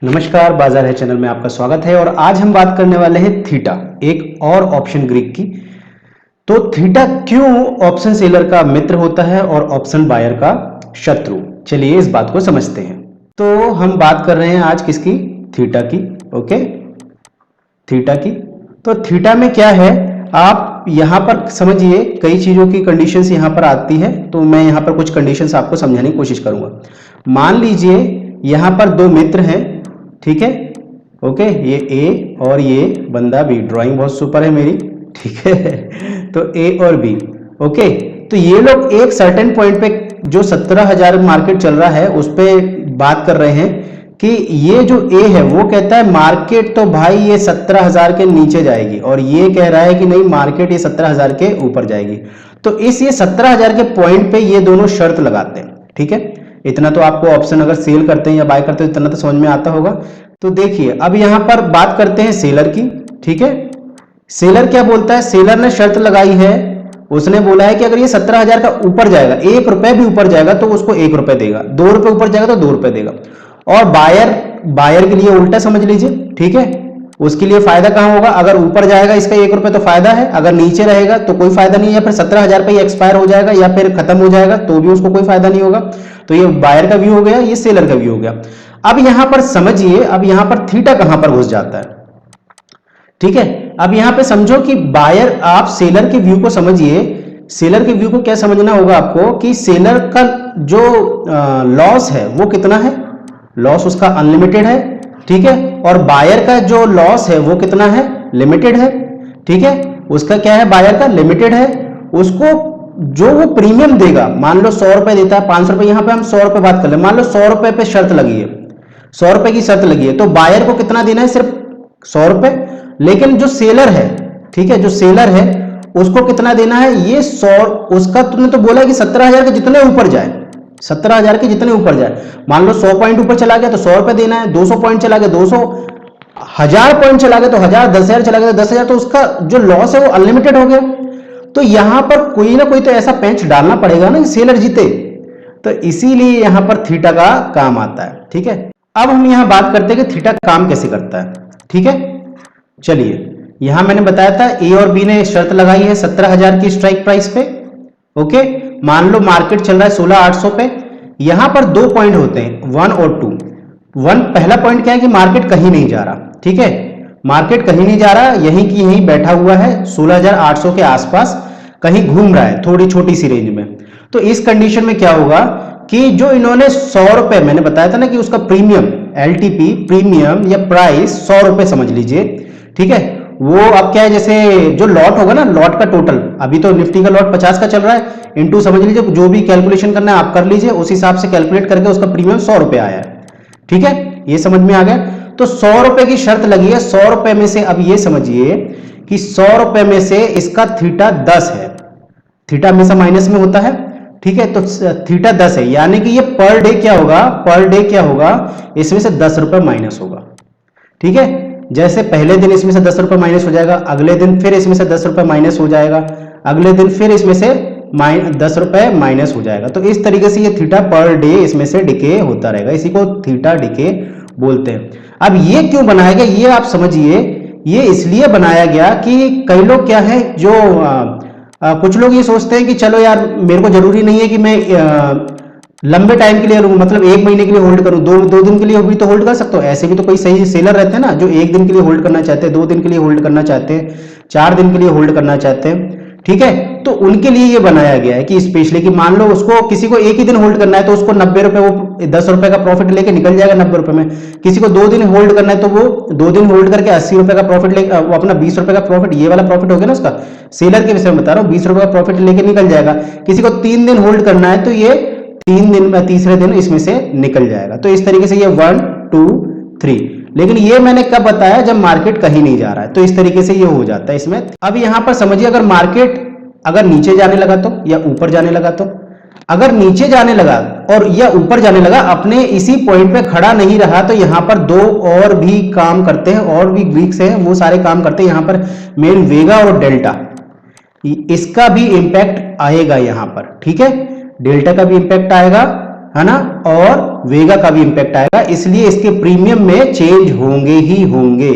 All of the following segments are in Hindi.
नमस्कार, बाजार है चैनल में आपका स्वागत है। और आज हम बात करने वाले हैं थीटा, एक और ऑप्शन ग्रीक की। तो थीटा क्यों ऑप्शन सेलर का मित्र होता है और ऑप्शन बायर का शत्रु, चलिए इस बात को समझते हैं। तो हम बात कर रहे हैं आज किसकी? थीटा की। ओके, थीटा की। तो थीटा में क्या है, आप यहां पर समझिए, कई चीजों की कंडीशंस यहां पर आती है। तो मैं यहां पर कुछ कंडीशंस आपको समझाने की कोशिश करूंगा। मान लीजिए यहां पर दो मित्र हैं, ठीक है। ओके, ये ए और ये बंदा बी। ड्राइंग बहुत सुपर है मेरी, ठीक है। तो ए और बी, ओके। तो ये लोग एक सर्टेन पॉइंट पे, जो 17,000 मार्केट चल रहा है उस पे बात कर रहे हैं कि ये जो ए है वो कहता है मार्केट तो भाई ये 17,000 के नीचे जाएगी, और ये कह रहा है कि नहीं, मार्केट ये 17,000 के ऊपर जाएगी। तो इस ये 17,000 के पॉइंट पे ये दोनों शर्त लगाते हैं, ठीक है। इतना तो आपको ऑप्शन अगर सेल करते हैं या बाय करते हैं इतना तो समझ में आता होगा। तो देखिए, अब यहां पर बात करते हैं सेलर की, ठीक है। सेलर क्या बोलता है? सेलर ने शर्त लगाई है, उसने बोला है कि अगर ये 17,000 का ऊपर जाएगा, 1 रुपए भी ऊपर जाएगा तो उसको 1 रुपए देगा, 2 रुपए ऊपर जाएगा तो 2 रुपए देगा। और बायर, बायर के लिए उल्टा समझ लीजिए, ठीक है। उसके लिए फायदा कहां होगा? अगर ऊपर जाएगा इसका 1 रुपए तो फायदा है, अगर नीचे रहेगा तो कोई फायदा नहीं है, या फिर 17,000 पे एक्सपायर हो जाएगा या फिर खत्म हो जाएगा तो भी उसको कोई फायदा नहीं होगा। तो ये बायर का व्यू हो गया, ये सेलर का व्यू हो गया। अब यहां पर समझिए, अब यहां पर थीटा कहां पर घुस जाता है, ठीक है। अब यहां पे समझो कि बायर, आप सेलर के व्यू को समझिए। सेलर के व्यू को क्या समझना होगा आपको कि सेलर का जो लॉस है वो कितना है? लॉस उसका अनलिमिटेड है, ठीक है। और बायर का जो लॉस है वो कितना है? लिमिटेड है, ठीक है। उसका क्या है? बायर का लिमिटेड है। उसको जो वो प्रीमियम देगा, मान लो 100 रुपए देता है, 500 रुपए, यहां पे हम 100 रुपए बात कर ले, मान लो 100 रुपए पे शर्त लगी है, 100 रुपए की शर्त लगी है, तो बायर को कितना देना है? सिर्फ 100 रुपए। लेकिन जो सेलर है, ठीक है, जो सेलर है उसको कितना देना है? ये 100, उसका तुमने तो बोला कि 17,000 के जितने ऊपर जाए, 17,000 के जितने ऊपर जाए, मान लो 100 पॉइंट ऊपर चला गया तो 100 रुपए देना है, 200 पॉइंट चला गया 200, 1000 पॉइंट चला गया तो 1000, 10,000 चला गया तो 10,000, तो उसका जो लॉस है वो अनलिमिटेड हो गया। तो यहां पर कोई ना कोई तो ऐसा पेंच डालना पड़ेगा ना कि सेलर जीते। तो इसीलिए यहां पर थीटा का काम आता है, ठीक है। अब हम यहां बात करते हैं कि थीटा काम कैसे करता है, ठीक है। चलिए, यहां मैंने बताया था ए और बी ने शर्त लगाई है 17,000 की स्ट्राइक प्राइस पे, ओके। मान लो मार्केट चल रहा है 16,800 पे। यहां पर दो पॉइंट होते हैं, 1 और 2। पहला पॉइंट क्या है कि मार्केट कहीं नहीं जा रहा, ठीक है। मार्केट कहीं नहीं जा रहा, यहीं की यहीं बैठा हुआ है, 16,800 के आसपास कहीं घूम रहा है, थोड़ी छोटी सी रेंज में। तो इस कंडीशन में क्या होगा कि जो इन्होंने 100 रुपए, मैंने बताया था ना कि उसका प्रीमियम, एलटीपी प्रीमियम या प्राइस 100 रुपए समझ लीजिए, ठीक है। वो अब क्या है, जैसे जो लॉट होगा ना, लॉट का टोटल, अभी तो निफ्टी का लॉट 50 का चल रहा है, इनटू समझ लीजिए, जो भी कैलकुलेशन करना है आप कर लीजिए, उस हिसाब से कैलकुलेट करके उसका प्रीमियम 100 रुपए आया है, ठीक है। ये समझ में आ गया। तो 100 रुपए की शर्त लगी है, 100 रुपए में से अब ये समझिए कि 100 रुपए में से इसका थीटा 10 है। थीटा हमेशा माइनस में होता है, ठीक है। तो थीटा 10 है, यानी कि ये पर डे क्या होगा? पर डे क्या होगा? इसमें से 10 रुपए माइनस होगा, ठीक है। जैसे पहले दिन इसमें से 10 रुपए माइनस हो जाएगा, अगले दिन फिर इसमें से 10 रुपए माइनस हो जाएगा, अगले दिन फिर इसमें से 10 रुपए माइनस हो जाएगा। तो इस तरीके से ये थीटा पर डे इसमें से डिके होता रहेगा, इसी को थीटा डिके बोलते हैं। अब ये क्यों बनाया गया ये आप समझिए। ये इसलिए बनाया गया कि कई लोग क्या है, जो कुछ लोग ये सोचते हैं कि चलो यार, मेरे को जरूरी नहीं है कि मैं लंबे टाइम के लिए लूं, मतलब 1 महीने के लिए होल्ड करूं, दो दिन के लिए भी तो होल्ड कर सकता हूं। ऐसे भी तो कोई सही सेलर रहते हैं ना, जो 1 दिन के लिए होल्ड करना चाहते हैं, 2 दिन के लिए होल्ड करना चाहते हैं, 4 दिन के लिए होल्ड करना चाहते हैं, ठीक है। तो उनके लिए ये बनाया गया है कि स्पेशली कि मान लो उसको, किसी को 1 ही दिन होल्ड करना है तो उसको 90 रुपए, वो 10 रुपए का प्रॉफिट लेके निकल जाएगा 90 रुपए में। किसी को 2 दिन होल्ड करना है तो वो 2 दिन होल्ड करके 80 रुपए का प्रॉफिट ले, वो अपना 20 रुपए का प्रॉफिट, ये वाला प्रॉफिट हो गया ना उसका, सेलर के विषय में बता रहा हूँ, 20 रुपए का प्रॉफिट लेके निकल जाएगा। किसी को 3 दिन होल्ड करना है तो ये 3 दिन में, तीसरे दिन इसमें से निकल जाएगा। तो इस तरीके से ये 1 2 3। लेकिन ये मैंने कब बताया? जब मार्केट कहीं नहीं जा रहा है, तो इस तरीके से ये हो जाता है इसमें। अब यहां पर समझिए, अगर मार्केट अगर नीचे जाने लगा तो, या ऊपर जाने लगा तो, अगर नीचे जाने लगा और या ऊपर जाने लगा, अपने इसी पॉइंट पे खड़ा नहीं रहा, तो यहां पर दो और भी काम करते हैं, और भी ग्रीक्स हैं, वो सारे काम करते हैं। यहां पर मेन वेगा और डेल्टा, इसका भी इंपैक्ट आएगा यहां पर, ठीक है। डेल्टा का भी इंपैक्ट आएगा, है ना, और वेगा का भी इंपैक्ट आएगा, इसलिए इसके प्रीमियम में चेंज होंगे ही होंगे।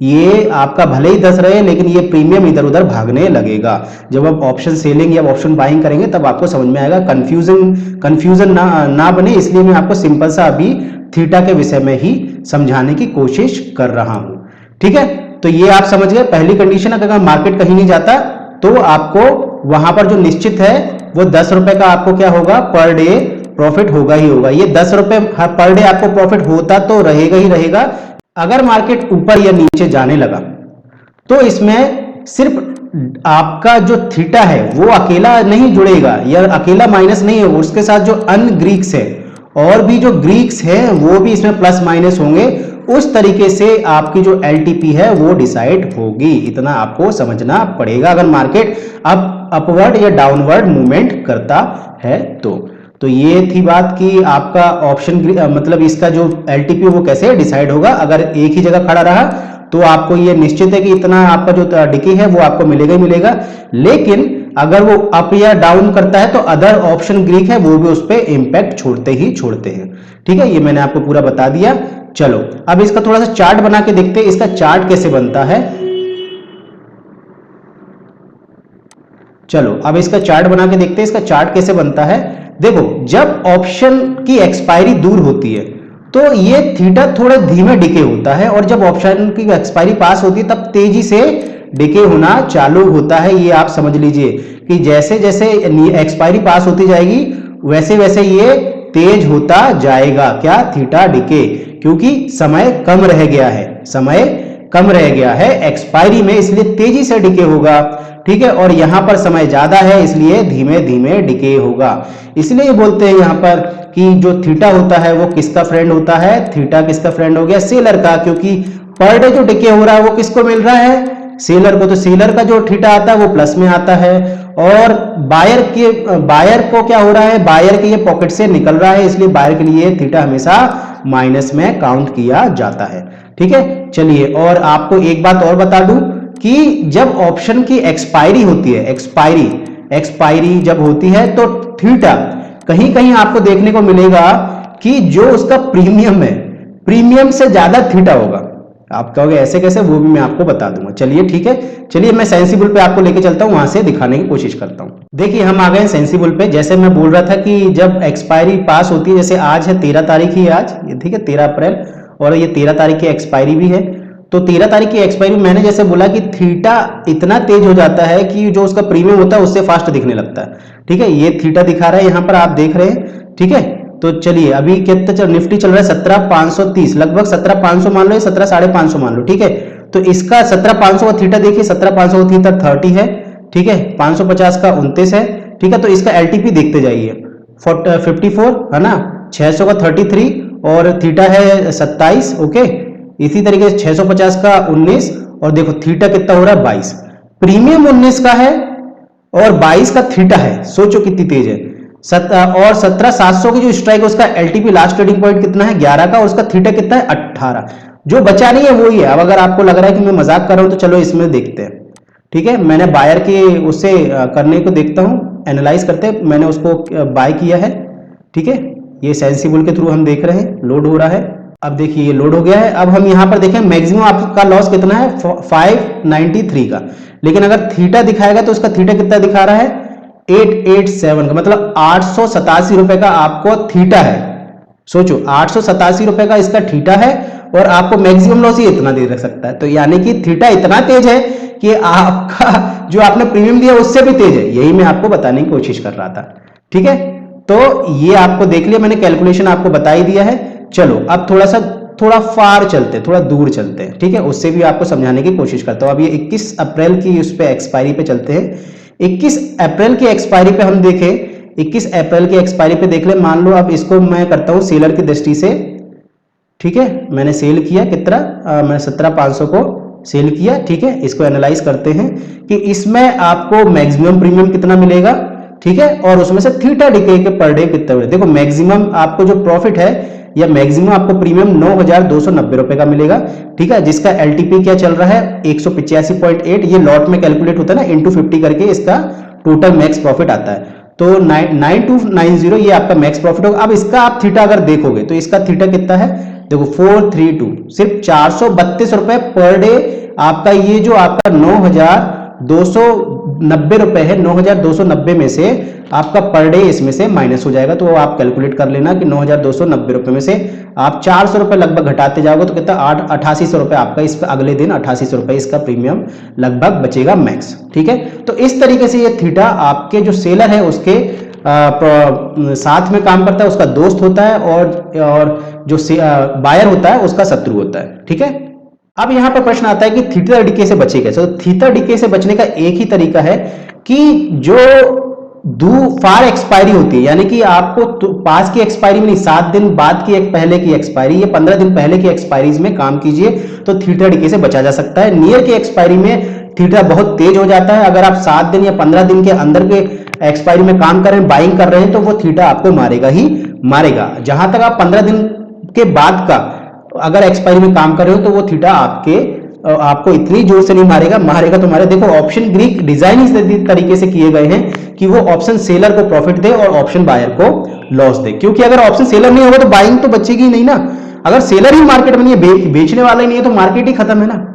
ये आपका भले ही 10 रहे लेकिन ये प्रीमियम इधर उधर भागने लगेगा। जब आप ऑप्शन सेलिंग या ऑप्शन बाइंग करेंगे तब आपको समझ में आएगा, कंफ्यूजन ना बने, इसलिए मैं आपको सिंपल सा अभी थीटा के विषय में ही समझाने की कोशिश कर रहा हूं। ठीक है, तो ये आप समझ गए पहली कंडीशन। अगर मार्केट कहीं नहीं जाता तो आपको वहां पर जो निश्चित है वो 10 रुपए का आपको क्या होगा, पर डे प्रॉफिट होगा ही होगा। ये 10 रुपए पर डे आपको प्रॉफिट होता तो रहेगा ही रहेगा। अगर मार्केट ऊपर या नीचे जाने लगा तो इसमें सिर्फ आपका जो थीटा है वो अकेला नहीं जुड़ेगा, या अकेला माइनस नहीं है, उसके साथ जो अन्य ग्रीक्स है और भी जो ग्रीक्स हैं वो भी इसमें प्लस माइनस होंगे। उस तरीके से आपकी जो एलटीपी है वो डिसाइड होगी, इतना आपको समझना पड़ेगा अगर मार्केट अपवर्ड या डाउनवर्ड मूवमेंट करता है तो ये थी बात कि आपका ऑप्शन मतलब इसका जो एलटीपी वो कैसे डिसाइड होगा। अगर एक ही जगह खड़ा रहा तो आपको ये निश्चित है कि इतना आपका जो डिके है वो आपको मिलेगा ही मिलेगा, लेकिन अगर वो अप या डाउन करता है तो अदर ऑप्शन ग्रीक है वो भी उस पर इंपैक्ट छोड़ते ही छोड़ते हैं। ठीक है, ये मैंने आपको पूरा बता दिया। चलो अब इसका थोड़ा सा चार्ट बना के देखते हैं, इसका चार्ट कैसे बनता है। चलो अब इसका चार्ट बना के देखते हैं, इसका चार्ट कैसे बनता है। देखो, जब ऑप्शन की एक्सपायरी दूर होती है तो ये थीटा थोड़ा धीमे डिके होता है, और जब ऑप्शन की एक्सपायरी पास होती है तब तेजी से डिके होना चालू होता है। ये आप समझ लीजिए कि जैसे जैसे एक्सपायरी पास होती जाएगी वैसे वैसे ये तेज होता जाएगा, क्या, थीटा डिके, क्योंकि समय कम रह गया है, समय कम रह गया है एक्सपायरी में, इसलिए तेजी से डिके होगा। ठीक है, और यहां पर समय ज्यादा है इसलिए धीमे धीमे डिके होगा। इसलिए ये बोलते हैं यहां पर कि जो थीटा होता है वो किसका फ्रेंड होता है, थीटा किसका फ्रेंड हो गया, सेलर का, क्योंकि पर डे जो डिके हो रहा है वो किसको मिल रहा है, सेलर को। तो सेलर का जो थीटा आता है वो प्लस में आता है, और बायर को क्या हो रहा है, बायर के ये पॉकेट से निकल रहा है, इसलिए बायर के लिए थीटा हमेशा माइनस में काउंट किया जाता है। ठीक है, चलिए और आपको एक बात और बता दूं कि जब ऑप्शन की एक्सपायरी होती है, एक्सपायरी जब होती है तो थीटा कहीं कहीं आपको देखने को मिलेगा कि जो उसका प्रीमियम है, प्रीमियम से ज्यादा थीटा होगा। आप कहोगे ऐसे कैसे, वो भी मैं आपको बता दूंगा। चलिए ठीक है, चलिए मैं सेंसिबल पे आपको लेके चलता हूं, वहां से दिखाने की कोशिश करता हूं। देखिए हम आ गए सेंसिबल पे। जैसे मैं बोल रहा था कि जब एक्सपायरी पास होती है, जैसे आज है 13 तारीख ही आज, ठीक है 13 अप्रैल, और ये 13 तारीख की एक्सपायरी भी है। तो 13 तारीख की एक्सपायरी मैंने जैसे बोला कि थीटा इतना तेज हो जाता है कि जो उसका प्रीमियम होता है उससे फास्ट दिखने लगता है। ठीक है, ये थीटा दिखा रहा है यहाँ पर, आप देख रहे हैं। ठीक है, तो चलिए अभी कितना निफ्टी चल रहा है, 17,530, लगभग 17,500 मान लो, 17,550 मान लो। ठीक है, तो इसका 17,500 का थीटा देखिए, 17,500 का थीटा 30 है। ठीक है, 550 का 29 है। ठीक है, तो इसका एलटीपी देखते जाइए, 54 है ना, 600 का 33 और थीटा है 27। ओके, इसी तरीके से 650 का 19, और देखो थीटा कितना हो रहा है 22, प्रीमियम 19 का है और 22 का थीटा है। सोचो कितनी तेज है। और 17,700 की जो स्ट्राइक है उसका एलटीपी लास्ट ट्रेडिंग पॉइंट कितना है 11 का, और उसका थीटा कितना है 18। जो बचा नहीं है वो ही है। अब अगर आपको लग रहा है कि मैं मजाक कर रहा हूं तो चलो इसमें देखते हैं। ठीक है, मैंने बायर के उससे करने को देखता हूं, एनालाइज करते हैं, मैंने उसको बाय किया है। ठीक है, ये सेंसिबल के थ्रू हम देख रहे हैं, लोड हो रहा है। अब देखिए ये लोड हो गया है। अब हम यहां पर देखें मैक्सिमम आपका लॉस कितना है 593 का, लेकिन अगर थीटा दिखाएगा तो उसका थीटा कितना दिखा रहा है 887 का, मतलब 887 रुपए का आपको थीटा है। सोचो 887 रुपए का इसका थीटा है और आपको मैक्सिमम लॉस ही इतना दे सकता है। तो यानी कि थीटा इतना तेज है कि आपका जो आपने प्रीमियम दिया उससे भी तेज है। यही मैं आपको बताने की कोशिश कर रहा था। ठीक है, तो ये आपको देख लिया मैंने, कैलकुलेशन आपको बता ही दिया है। चलो अब थोड़ा फार चलते हैं, थोड़ा दूर चलते हैं। ठीक है, उससे भी आपको समझाने की कोशिश करता हूं। अब ये 21 अप्रैल की उस पे एक्सपायरी पे चलते हैं। 21 अप्रैल की एक्सपायरी पे हम देखें, 21 अप्रैल की एक्सपायरी पे देख ले, मान लो अब इसको मैं करता हूं सेलर की दृष्टि से। ठीक है, मैंने सेल किया कितना, मैंने 17,500 को सेल किया। ठीक है, इसको एनालाइज करते हैं कि इसमें आपको मैक्सिमम प्रीमियम कितना मिलेगा। ठीक है, और उसमें से थीटा डिके के पर डे कितना मिलेगा। देखो मैक्सिमम आपको जो प्रॉफिट है या मैक्सिमम आपको प्रीमियम 9,290 रुपए का मिलेगा। ठीक है, जिसका एलटीपी क्या चल रहा है 185.8, ये लॉट में कैलकुलेट होता है ना, इंटू 50 करके इसका टोटल मैक्स प्रॉफिट आता है। तो 9290 ये आपका मैक्स प्रॉफिट होगा। अब इसका आप थीटा अगर देखोगे तो इसका थीटा कितना है, देखो 432, सिर्फ 432 रुपए पर डे आपका ये जो आपका 9290 रुपए है, 9290 में से आपका पर डे इसमें से माइनस हो जाएगा। तो आप कैलकुलेट कर लेना कि 9290 रुपए में से आप 400 रुपए लगभग घटाते जाओगे तो कितना 8800 रुपए आपका इस अगले दिन 8800 रुपए इसका प्रीमियम लगभग बचेगा मैक्स। ठीक है, तो इस तरीके से ये थीटा आपके जो सेलर है उसके साथ में काम करता है, उसका दोस्त होता है, और जो बायर होता है उसका शत्रु होता है। ठीक है, अब यहां पर प्रश्न आता है कि थीटा डिके से बचे कैसे। तो थीटा डिके से बचने का एक ही तरीका है कि जो फार एक्सपायरी होती है, यानी कि आपको पास की एक्सपायरी में नहीं, 7 दिन बाद की पहले की एक्सपायरी या 15 दिन पहले की एक्सपायरीज में काम कीजिए तो थीटा डिके से बचा जा सकता है। नियर की एक्सपायरी में थीटा बहुत तेज हो जाता है। अगर आप 7 दिन या 15 दिन के अंदर के एक्सपायरी में काम कर रहे हैं, बाइंग कर रहे हैं, तो वो थीटा आपको मारेगा ही मारेगा। जहां तक आप 15 दिन के बाद का अगर एक्सपायरी में काम कर रहे हो तो वो थीटा आपको इतनी जोर से नहीं मारेगा तुम्हारे। देखो ऑप्शन ग्रीक डिजाइन इस तरीके से किए गए हैं कि वो ऑप्शन सेलर को प्रॉफिट दे और ऑप्शन बायर को लॉस दे, क्योंकि अगर ऑप्शन सेलर नहीं होगा तो बाइंग तो बचेगी ही नहीं ना। अगर सेलर ही मार्केट में नहीं है, बेचने वाला ही नहीं है, तो मार्केट ही खत्म है ना।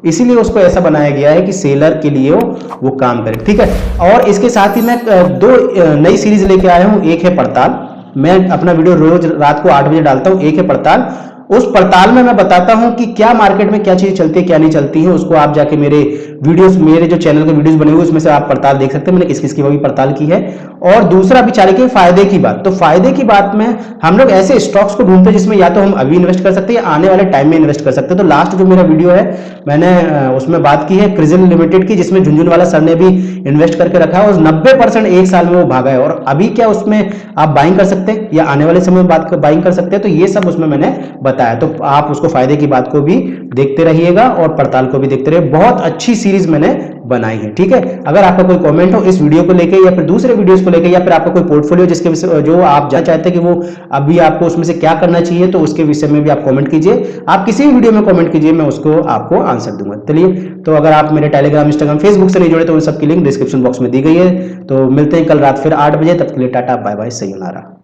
इसीलिए उसको ऐसा बनाया गया है कि सेलर के लिए वो काम करे। ठीक है, और इसके साथ ही मैं 2 नई सीरीज लेके आया हूं। एक है पड़ताल, मैं अपना वीडियो रोज रात को 8 बजे डालता हूं। एक है पड़ताल, उस पड़ताल में मैं बताता हूं कि क्या मार्केट में क्या चीज चलती है क्या नहीं चलती है। उसको आप जाके मेरे जो चैनल के वीडियोस बने हुए उसमें से आप पड़ताल देख सकते हैं, मैंने किस किस की वो भी पड़ताल की है। और दूसरा विचार की फायदे की बात, तो फायदे की बात में हम लोग ऐसे स्टॉक्स को ढूंढते हैं जिसमें या तो हम अभी इन्वेस्ट कर सकते हैं या आने वाले टाइम में इन्वेस्ट कर सकते हैं। तो लास्ट जो मेरा वीडियो है मैंने उसमें बात की है क्रिजल लिमिटेड की, जिसमें झुनझुनवाला सर ने भी इन्वेस्ट करके रखा है और 90% एक साल में वो भागा है। और अभी क्या उसमें आप बाइंग कर सकते हैं या आने वाले समय में बाइंग कर सकते हैं, तो ये सब उसमें मैंने बताया। तो आप उसको फायदे की बात को भी देखते रहिएगा और पड़ताल को भी देखते रहिए। बहुत अच्छी सीरीज मैंने बनाई है। ठीक है, अगर आपका कोई कमेंट हो इस वीडियो को लेके या फिर दूसरे वीडियोस को लेके, या फिर आपका कोई पोर्टफोलियो जिसके जो आप जानना चाहते हैं कि वो अभी आपको उसमें से क्या करना चाहिए, तो उसके विषय में भी आप कमेंट कीजिए। आप किसी भी वीडियो में कमेंट कीजिए, मैं उसको आपको आंसर दूंगा। चलिए, तो अगर आप मेरे टेलीग्राम, इंस्टाग्राम, फेसबुक से नहीं जुड़े तो उन सबकी लिंक डिस्क्रिप्शन बॉक्स में दी गई है। तो मिलते हैं कल रात फिर 8 बजे, तब के लिए टाटा बाय बाय, सही नारा।